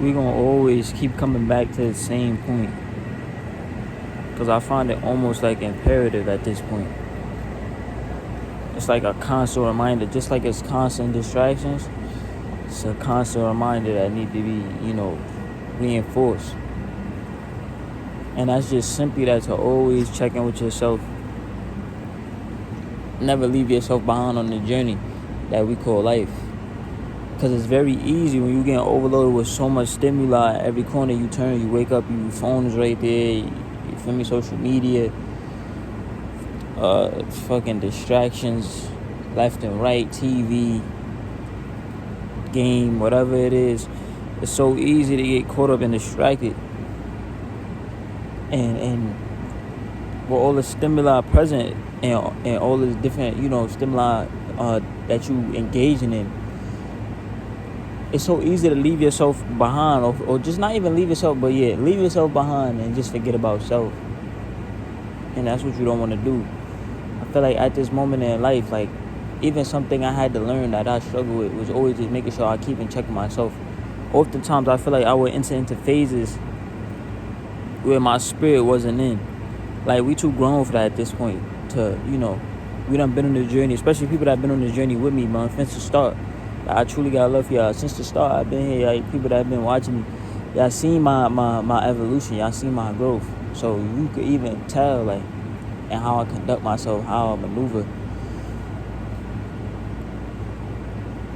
we're going to always keep coming back to the same point. Because I find it almost like imperative at this point. It's like a constant reminder, just like it's constant distractions. It's a constant reminder that need to be, reinforced. And that's just simply that, to always check in with yourself. Never leave yourself behind on the journey that we call life. Because it's very easy when you get overloaded with so much stimuli. Every corner you turn, you wake up, your phone is right there. You feel me? Social media. Fucking distractions. Left and right. TV. Game. Whatever it is. It's so easy to get caught up and distracted. And with all the stimuli present and all the different, stimuli that you engaging in, it's so easy to leave yourself behind, or just not even leave yourself, but leave yourself behind and just forget about self. And that's what you don't want to do. I feel like at this moment in life, like, even something I had to learn that I struggle with was always just making sure I keep in check myself. Oftentimes, I feel like I would enter into phases where my spirit wasn't in. Like, we too grown for that at this point to, we done been on the journey, especially people that have been on the journey with me, man, since the start. I truly got love for y'all. Since the start, I've been here. Like, people that have been watching me, y'all seen my evolution. Y'all seen my growth. So you could even tell, like, and how I conduct myself, how I maneuver.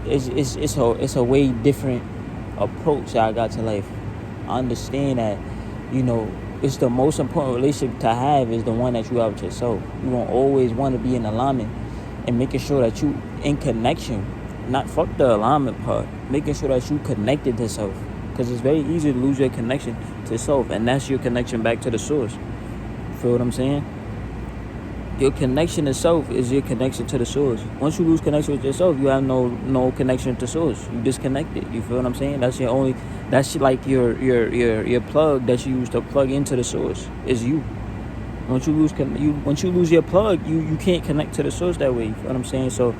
It's a way different approach that I got to life. I understand that, it's the most important relationship to have is the one that you have with yourself. You won't always want to be in alignment and making sure that you in connection. Not fuck the alignment part. Making sure that you connected to self. Because it's very easy to lose your connection to self. And that's your connection back to the source. Feel what I'm saying? Your connection to self is your connection to the source. Once you lose connection with yourself, you have no connection to source. You disconnected. You feel what I'm saying? That's like your plug that you use to plug into the source is you. Once you lose your plug, you can't connect to the source that way. You feel what I'm saying? So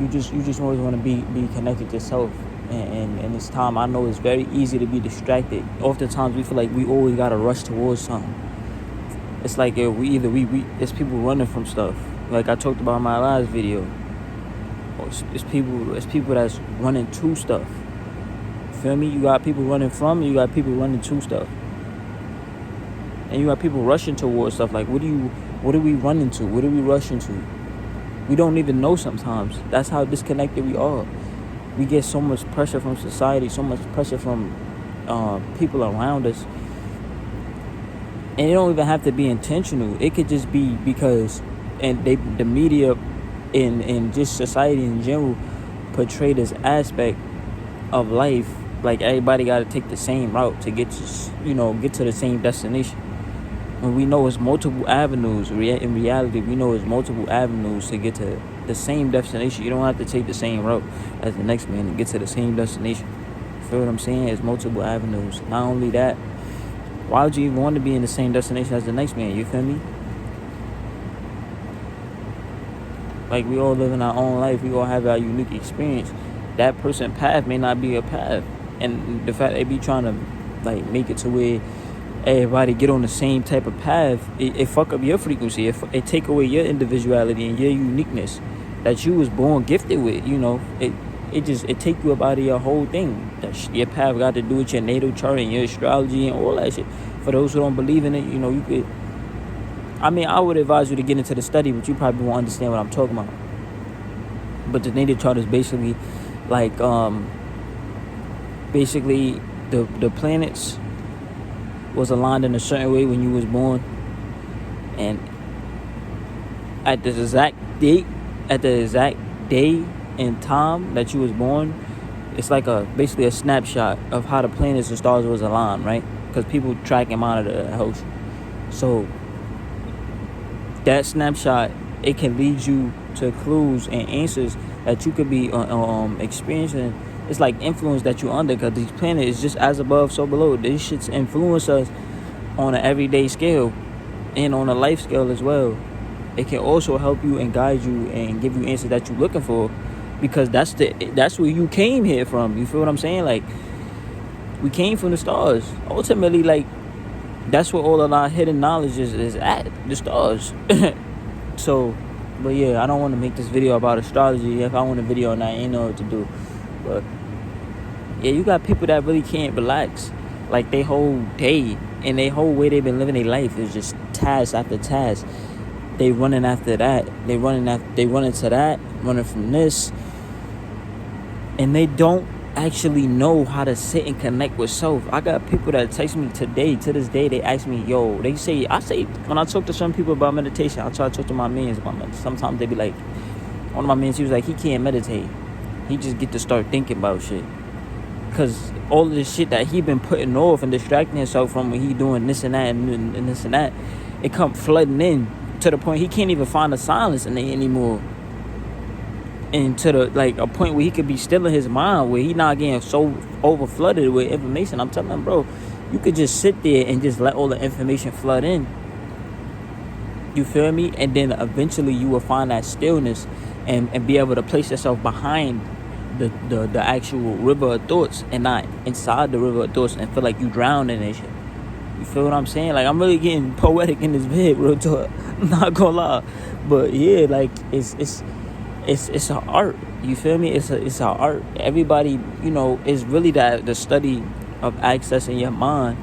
you just always want to be connected to self. And this time, I know it's very easy to be distracted. Oftentimes we feel like we always gotta rush towards something. It's like it's people running from stuff. Like I talked about in my last video. It's people that's running to stuff. Feel me? You got people running from, and you got people running to stuff. And you got people rushing towards stuff. Like, what are we running to? What are we rushing to? We don't even know sometimes. That's how disconnected we are. We get so much pressure from society, so much pressure from people around us. And it don't even have to be intentional. It could just be because the media and just society in general portray this aspect of life like everybody got to take the same route to get to the same destination. When we know it's multiple avenues, in reality, we know it's multiple avenues to get to the same destination. You don't have to take the same route as the next man to get to the same destination. Feel what I'm saying? It's multiple avenues. Not only that, why would you even want to be in the same destination as the next man? You feel me? Like, we all live in our own life. We all have our unique experience. That person's path may not be a path. And the fact they be trying to, like, make it to where everybody get on the same type of path, it fuck up your frequency. It take away your individuality and your uniqueness that you was born gifted with. It take you up out of your whole thing. Your path got to do with your natal chart and your astrology and all that shit. For those who don't believe in it, you could. I would advise you to get into the study, but you probably won't understand what I'm talking about. But the natal chart is basically like, the planets was aligned in a certain way when you was born, and at the exact day and time that you was born, it's like basically a snapshot of how the planets and stars was aligned, right? Because people track and monitor the host. So that snapshot, it can lead you to clues and answers that you could be experiencing. It's like influence that you're under, because these planets is just as above, so below. These shits influence us on an everyday scale and on a life scale as well. It can also help you and guide you and give you answers that you're looking for because that's where you came here from. You feel what I'm saying? Like, we came from the stars. Ultimately, like, that's where all of our hidden knowledge is at, the stars. So, but yeah, I don't want to make this video about astrology. If I want a video on that, I ain't know what to do. But yeah, you got people that really can't relax. Like, they whole day and they whole way they've been living their life is just task after task. They running after that. They running to that, running from this. And they don't actually know how to sit and connect with self. I got people that text me to this day, they ask me, yo, I say, when I talk to some people about meditation, I try to talk to my mans about meditation. Sometimes they be like, one of my mans, he was like, he can't meditate. He just get to start thinking about shit. Because all of the shit that he been putting off and distracting himself from when he doing this and that and this and that, it come flooding in to the point he can't even find the silence in it anymore. And to the, like, a point where he could be still in his mind, where he not getting so over flooded with information. I'm telling him, bro, you could just sit there and just let all the information flood in. You feel me? And then eventually you will find that stillness and be able to place yourself behind the actual river of thoughts and not inside the river of thoughts and feel like you drown in that shit. You feel what I'm saying? Like, I'm really getting poetic in this vid, real talk. I'm not gonna lie. But yeah, like, it's an art. You feel me? It's an art. Everybody, you know, is really the study of accessing your mind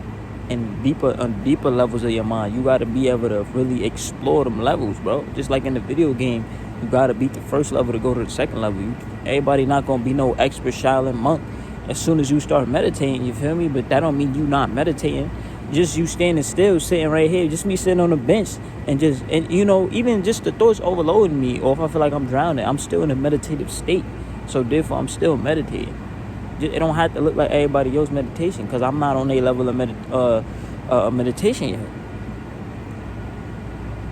and deeper levels of your mind. You gotta be able to really explore them levels, bro. Just like in the video game, you gotta beat the first level to go to the second level. Everybody not gonna be no expert Shaolin monk as soon as you start meditating. You feel me? But that don't mean you not meditating. Just you standing still, sitting right here, just me sitting on the bench and you know, even just the thoughts overloading me, or if I feel like I'm drowning, I'm still in a meditative state. So therefore, I'm still meditating. It don't have to look like everybody else's meditation, because I'm not on a level of meditation yet.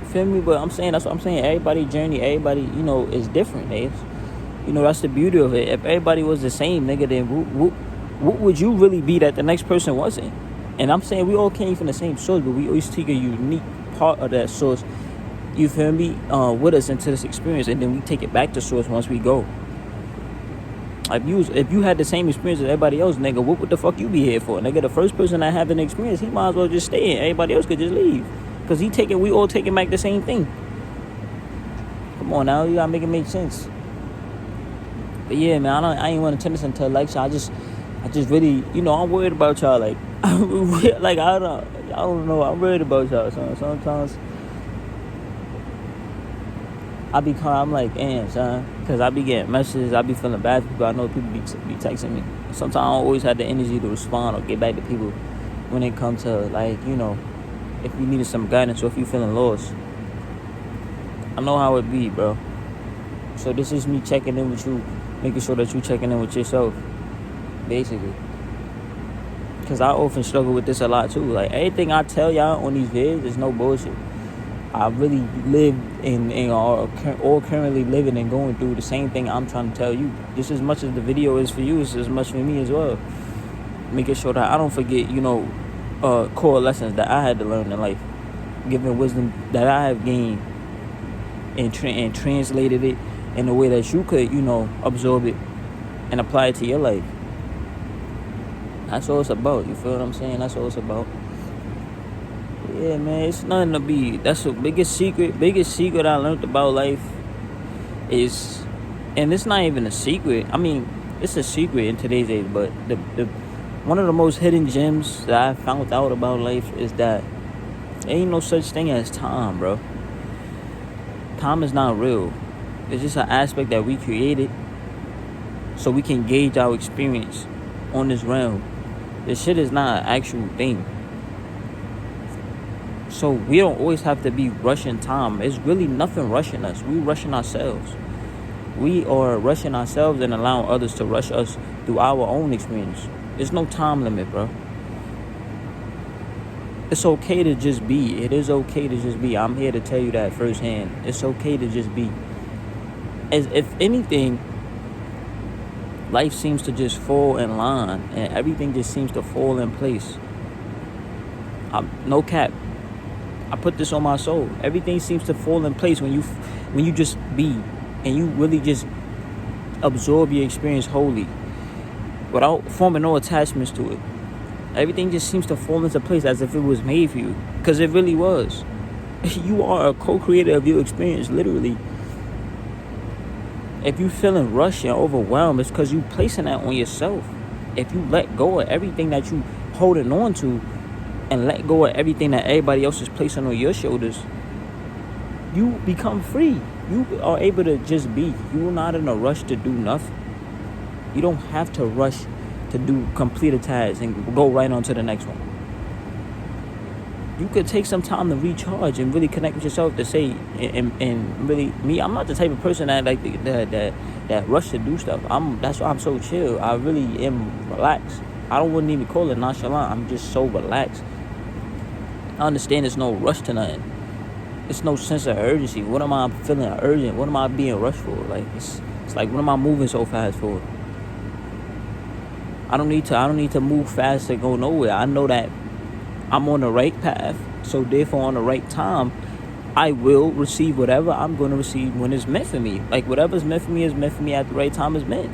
You feel me? But I'm saying, that's what I'm saying. Everybody's journey, everybody, you know, is different. You know, that's the beauty of it. If everybody was the same, nigga, then what would you really be that the next person wasn't? And I'm saying we all came from the same source, but we always take a unique part of that source, you feel me, with us into this experience, and then we take it back to source once we go. If you had the same experience as everybody else, nigga, what the fuck you be here for? Nigga, the first person that have an experience, he might as well just stay in. Everybody else could just leave. Because we all taking back the same thing. Come on now, you gotta make it make sense. But yeah, man, I ain't want to turn this into a lecture. I just really, you know, I'm worried about y'all. Like, like, I don't know. I'm worried about y'all. Son. Sometimes I'm like, damn, son, because I be getting messages. I be feeling bad for people. I know people be texting me. Sometimes I don't always have the energy to respond or get back to people when it comes to, like, you know, if you needed some guidance or if you feeling lost. I know how it be, bro. So this is me checking in with you, making sure that you checking in with yourself, basically. Because I often struggle with this a lot too. Like, everything I tell y'all on these vids is no bullshit. I really live and are all currently living and going through the same thing I'm trying to tell you. Just as much as the video is for you, it's as much for me as well. Making sure that I don't forget, you know, core lessons that I had to learn in life. Giving wisdom that I have gained and translated it in a way that you could, you know, absorb it and apply it to your life. That's all it's about. You feel what I'm saying? That's all it's about. Yeah, man, it's nothing to be. That's the biggest secret I learned about life is, and it's not even a secret. I mean, it's a secret in today's age, but the one of the most hidden gems that I found out about life is that there ain't no such thing as time, bro. Time is not real. It's just an aspect that we created so we can gauge our experience on this realm. This shit is not an actual thing. So we don't always have to be rushing time. It's really nothing rushing us. We rushing ourselves. We are rushing ourselves and allowing others to rush us through our own experience. There's no time limit, bro. It's okay to just be. It is okay to just be. I'm here to tell you that firsthand. It's okay to just be. As if anything, life seems to just fall in line and everything just seems to fall in place. No cap. I put this on my soul. Everything seems to fall in place when you just be and you really just absorb your experience wholly without forming no attachments to it. Everything just seems to fall into place as if it was made for you, because it really was. You are a co-creator of your experience, literally. If you feeling rushed and overwhelmed, it's because you placing that on yourself. If you let go of everything that you holding on to and let go of everything that everybody else is placing on your shoulders, you become free. You are able to just be. You're not in a rush to do nothing. You don't have to rush to complete a task and go right on to the next one. You could take some time to recharge and really connect with yourself to say, and really, me, I'm not the type of person that like that rush to do stuff. That's why I'm so chill. I really am relaxed. I wouldn't even call it nonchalant. I'm just so relaxed. I understand there's no rush to nothing. It's no sense of urgency. What am I feeling urgent? What am I being rushed for? Like it's like, what am I moving so fast for? I don't need to move fast to go nowhere. I know that I'm on the right path, so therefore on the right time, I will receive whatever I'm going to receive when it's meant for me. Like whatever's meant for me is meant for me at the right time is meant.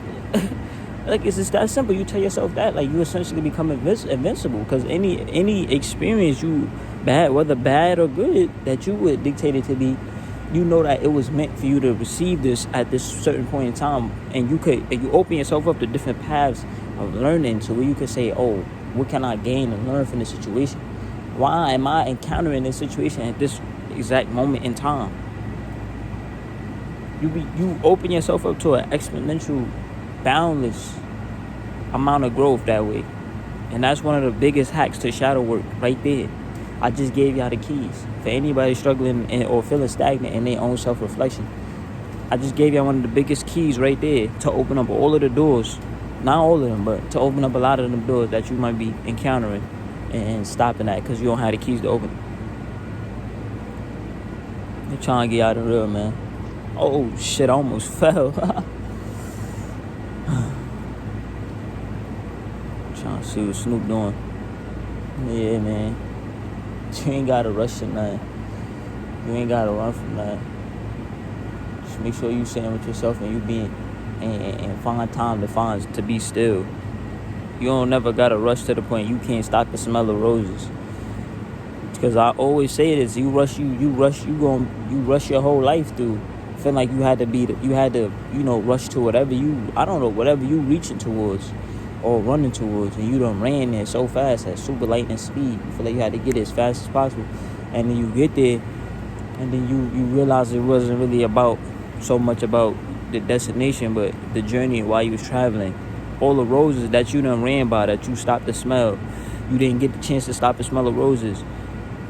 Like it's just that simple. You tell yourself that, like you essentially become invincible, because any experience you bad, whether bad or good, that you would dictate it to be, you know that it was meant for you to receive this at this certain point in time, and you open yourself up to different paths of learning, so where you could say, oh, what can I gain and learn from this situation? Why am I encountering this situation at this exact moment in time? You open yourself up to an exponential, boundless amount of growth that way. And that's one of the biggest hacks to shadow work right there. I just gave y'all the keys. For anybody struggling or feeling stagnant in their own self-reflection, I just gave y'all one of the biggest keys right there to open up all of the doors. Not all of them, but to open up a lot of them doors that you might be encountering and stopping at because you don't have the keys to open. They're trying to get out of the real, man. Oh, shit, I almost fell. Trying to see what Snoop doing. Yeah, man. You ain't got to rush to nothing. You ain't got to run from nothing. Just make sure you sitting with yourself and you being and find time to be still. You don't never got to rush to the point you can't stop the smell of roses. Because I always say this, you rush your whole life through. Feeling like you had to rush to whatever you reaching towards or running towards, and you done ran there so fast at super lightning speed. You feel like you had to get as fast as possible, and then you get there, and then you realize it wasn't really so much about the destination, but the journey while you was traveling. All the roses that you done ran by, that you stopped to smell, you didn't get the chance to stop to smell the roses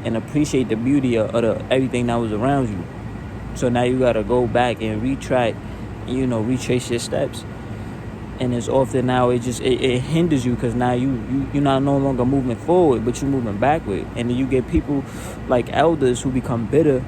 and appreciate the beauty of everything that was around you. So now you gotta go back and retrace your steps. And it's often now it hinders you, because now you're not no longer moving forward, but you're moving backward. And then you get people like elders who become bitter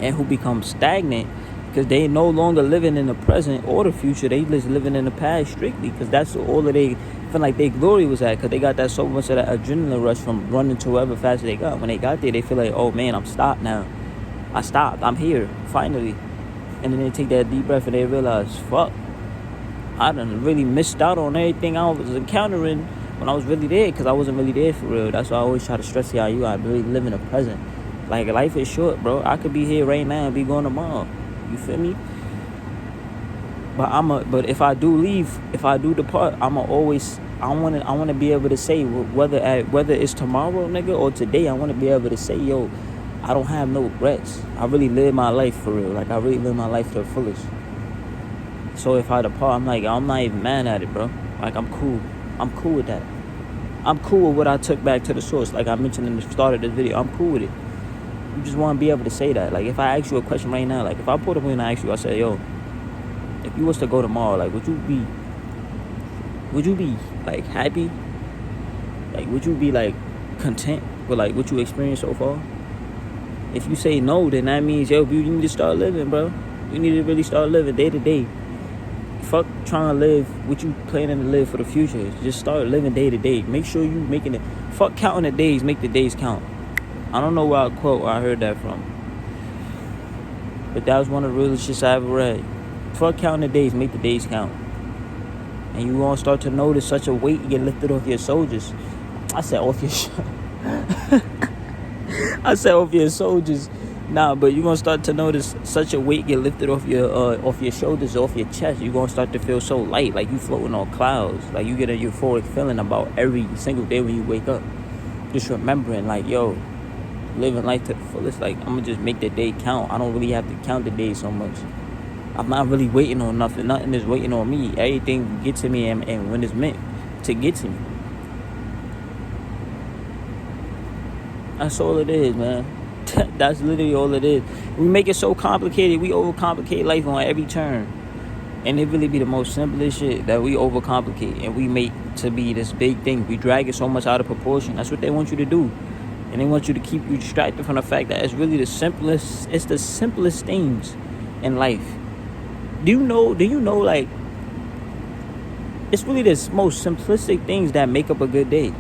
and who become stagnant because they no longer living in the present or the future. They just living in the past strictly, because that's all that they feel like their glory was at, because they got that so much of that adrenaline rush from running to wherever faster they got. When they got there, they feel like, oh man, I'm stopped now. I stopped. I'm here finally. And then they take that deep breath and they realize, fuck, I done really missed out on everything I was encountering when I was really there, because I wasn't really there for real. That's why I always try to stress y'all, you gotta really live in the present. Like, life is short, bro. I could be here right now and be going tomorrow. You feel me? But if I do depart, I want to be able to say, whether it's tomorrow, nigga, or today, I want to be able to say, yo, I don't have no regrets. I really live my life for real. Like, I really live my life to the fullest. So if I depart, I'm not even mad at it, bro. Like, I'm cool. I'm cool with that. I'm cool with what I took back to the source. Like I mentioned in the start of this video, I'm cool with it. You just want to be able to say that. Like, if I ask you a question right now, like, if I pulled up and I ask you, I say, yo, if you was to go tomorrow, like, would you be, like, happy? Like, would you be, like, content with, like, what you experienced so far? If you say no, then that means, yo, you need to start living, bro. You need to really start living day to day. Fuck trying to live what you planning to live for the future. Just start living day to day. Make sure you making it. Fuck counting the days. Make the days count. I don't know where I heard that from, but that was one of the realest shits I ever read. Fuck counting the days, make the days count. And you gonna start to notice such a weight get lifted off your shoulders. I said off your I said off your shoulders. Nah, but you're gonna start to notice such a weight get lifted off your shoulders, off your chest. You're gonna start to feel so light, like you floating on clouds. Like you get a euphoric feeling about every single day when you wake up. Just remembering, like, yo, living life to the fullest. Like, I'm gonna just make the day count. I don't really have to count the days so much. I'm not really waiting on nothing. Nothing is waiting on me. Everything gets to me and when it's meant to get to me. That's all it is, man. That's literally all it is. We make it so complicated. We overcomplicate life on every turn. And it really be the most simplest shit that we overcomplicate. And we make to be this big thing. We drag it so much out of proportion. That's what they want you to do. And they want you to keep you distracted from the fact that it's really the simplest. It's the simplest things in life. Do you know, like, it's really the most simplistic things that make up a good day.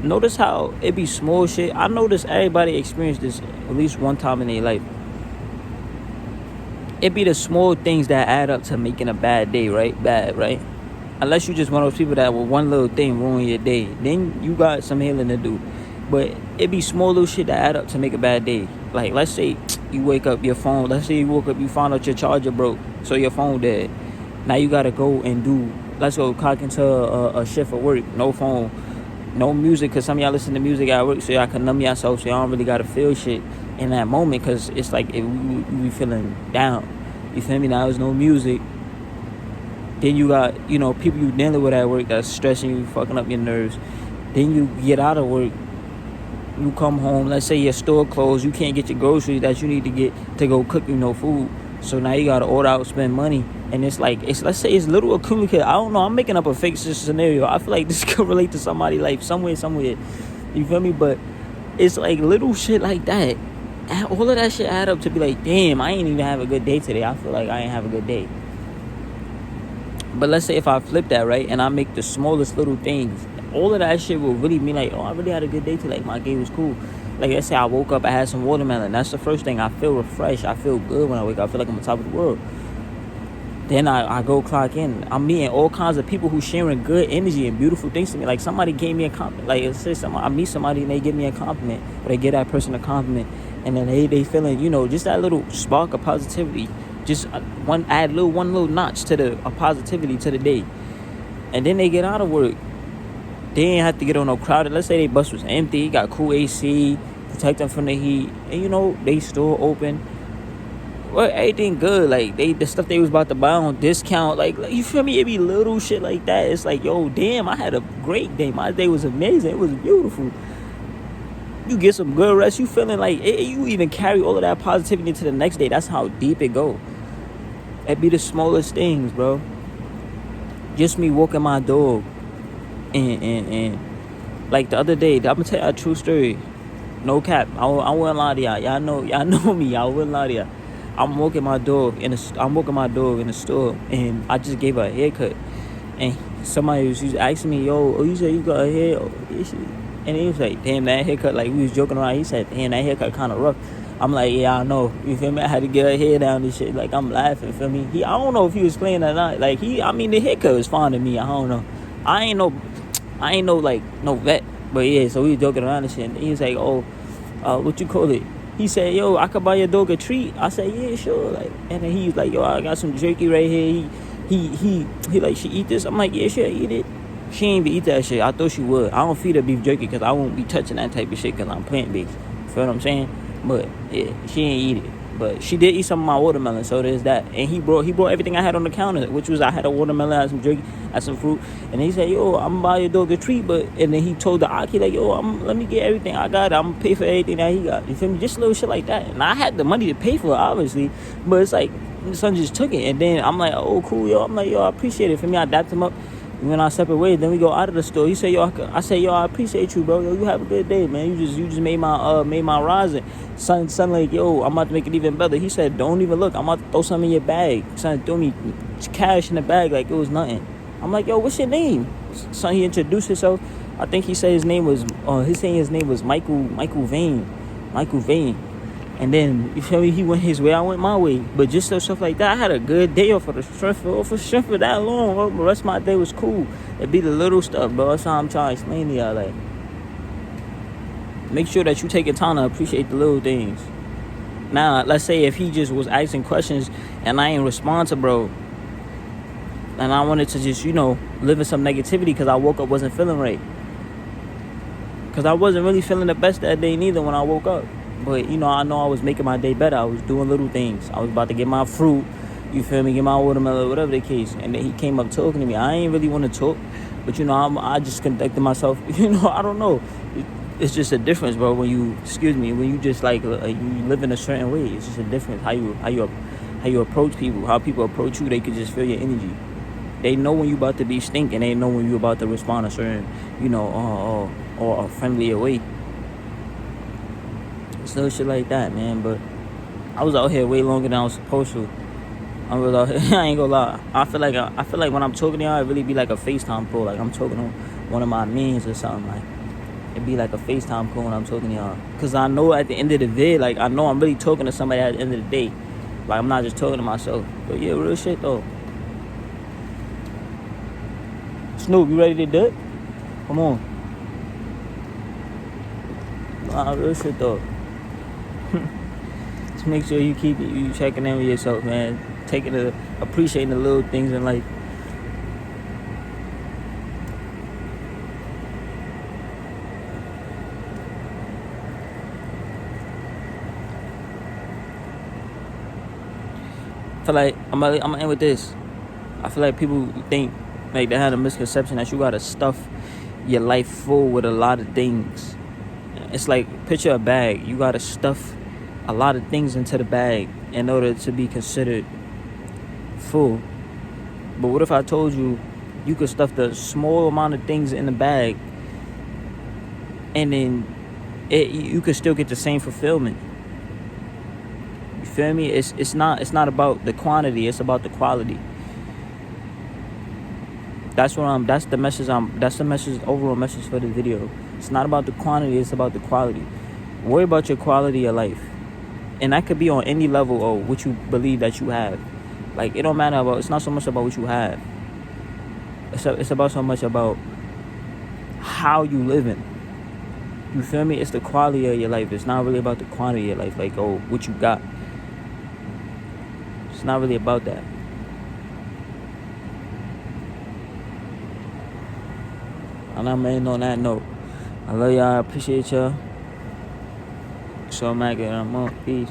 Notice how it be small shit. I notice everybody experience this at least one time in their life. It be the small things that add up to making a bad day, right? Bad, right? Unless you just one of those people that will one little thing ruin your day. Then you got some healing to do. But it be small little shit that add up to make a bad day. Like, let's say you wake up, your phone, let's say you woke up, you found out your charger broke, so your phone dead. Now you gotta go and let's go clock into a shift of work, no phone. No music, because some of y'all listen to music at work so y'all can numb yourself, so y'all don't really got to feel shit in that moment, because it's like if we be feeling down. You feel me? Now there's no music. Then you got, people you dealing with at work that's stressing you, fucking up your nerves. Then you get out of work. You come home. Let's say your store closed. You can't get your groceries that you need to get to go cook food. So now you got to order out, spend money. And it's like, let's say it's little accumulated. I don't know. I'm making up a fake scenario. I feel like this could relate to somebody's life somewhere. You feel me? But it's like little shit like that. And all of that shit add up to be like, damn, I ain't even have a good day today. I feel like I ain't have a good day. But let's say if I flip that, right, and I make the smallest little things, all of that shit will really mean like, oh, I really had a good day today. Like, my day was cool. Like, let's say I woke up, I had some watermelon. That's the first thing. I feel refreshed. I feel good when I wake up. I feel like I'm on top of the world. Then I go clock in. I'm meeting all kinds of people who sharing good energy and beautiful things to me. Like, somebody gave me a compliment. Like, let's say I meet somebody and they give me a compliment, or they give that person a compliment, and then they feeling, just that little spark of positivity. Just add one little notch to the positivity to the day. And then they get out of work. They ain't have to get on no crowded. Let's say they bus was empty, got cool AC, protect them from the heat, and they store open. Well, everything good. Like, the stuff they was about to buy on discount. Like, you feel me? It be little shit like that. It's like, yo, damn, I had a great day. My day was amazing. It was beautiful. You get some good rest. You feeling like you even carry all of that positivity into the next day. That's how deep it go. It be the smallest things, bro. Just me walking my dog. And like the other day, I'm gonna tell you a true story. No cap. I wouldn't lie to y'all. Y'all know me. I wouldn't lie to y'all. I'm walking my dog in the store, and I just gave her a haircut. And somebody was asking me, yo, you said you got a hair? And he was like, damn, that haircut, like, we was joking around. He said, damn, that haircut kind of rough. I'm like, yeah, I know. You feel me? I had to get her hair down and shit. Like, I'm laughing, feel me? I don't know if he was playing or not. Like, the haircut was fine to me. I don't know. I ain't no, like, no vet. But yeah, so we was joking around and shit. And he was like, what you call it? He said, yo, I could buy your dog a treat. I said, yeah, sure. Like, and then he was like, yo, I got some jerky right here. He like, she eat this? I'm like, yeah, sure, eat it. She ain't even eat that shit. I thought she would. I don't feed her beef jerky because I won't be touching that type of shit because I'm plant-based. Feel what I'm saying? But yeah, she ain't eat it. But she did eat some of my watermelon, so there's that. And he brought everything I had on the counter, which was I had a watermelon, I had some jerky, I had some fruit. And he said, yo, I'm gonna buy your dog a treat. And then he told the Aki, like, yo, let me get everything I got. I'm gonna pay for everything that he got. You feel me? Just little shit like that. And I had the money to pay for it, obviously. But it's like, the son just took it. And then I'm like, oh, cool, yo. I'm like, yo, I appreciate it. For me, I dapped him up. And when I separate ways, then we go out of the store. He said, yo, I said, yo, I appreciate you, bro. Yo, you have a good day, man. You just made my rising. Son, like, yo, I'm about to make it even better. He said, don't even look. I'm about to throw something in your bag. Son threw me cash in the bag like it was nothing. I'm like, yo, what's your name? Son, he introduced himself. I think he said his name was Michael Vane. And And then, you feel me, he went his way, I went my way. But just stuff like that, I had a good day off of the strength for that long, bro. The rest of my day was cool. It'd be the little stuff, bro. That's how I'm trying to explain to y'all. Like, make sure that you take your time to appreciate the little things. Now, let's say if he just was asking questions and I ain't respond to bro, and I wanted to just, live in some negativity because I woke up wasn't feeling right. Because I wasn't really feeling the best that day neither when I woke up. But, I know I was making my day better. I was doing little things. I was about to get my fruit, you feel me, get my watermelon, whatever the case. And then he came up talking to me. I ain't really want to talk. But, I just conducted myself, I don't know. It's just a difference, bro, when you just, like you live in a certain way. It's just a difference how you approach people. How people approach you, they could just feel your energy. They know when you about to be stinking. They know when you about to respond a certain, or a friendlier way. So shit like that, man. But I was out here way longer than I was supposed to. I was out here, I ain't gonna lie. I feel like when I'm talking to y'all, it really be like a FaceTime call. Like I'm talking to one of my mans or something. Like it'd be like a FaceTime call when I'm talking to y'all. Cause I know at the end of the day, like I know I'm really talking to somebody at the end of the day. Like I'm not just talking to myself. But yeah, real shit though. Snoop, you ready to dip? Come on. Nah, real shit though. Just make sure you checking in with yourself, man. Appreciating the little things in life. I feel like I'm gonna end with this. I feel like people think, like, they had a misconception that you gotta stuff your life full with a lot of things. It's like, picture a bag. You gotta stuff a lot of things into the bag in order to be considered full. But what if I told you you could stuff the small amount of things in the bag and then you could still get the same fulfillment? You feel me? It's not about the quantity, it's about the quality. That's the message, overall message for the video. It's not about the quantity, it's about the quality. Worry about your quality of life. And that could be on any level of what you believe that you have. Like, it don't matter about, it's not so much about what you have. It's about so much about how you living. You feel me? It's the quality of your life. It's not really about the quantity of your life. Like, what you got. It's not really about that. And I'm ending on that note. I love y'all. I appreciate y'all. So, Mac, and I'm on. Peace.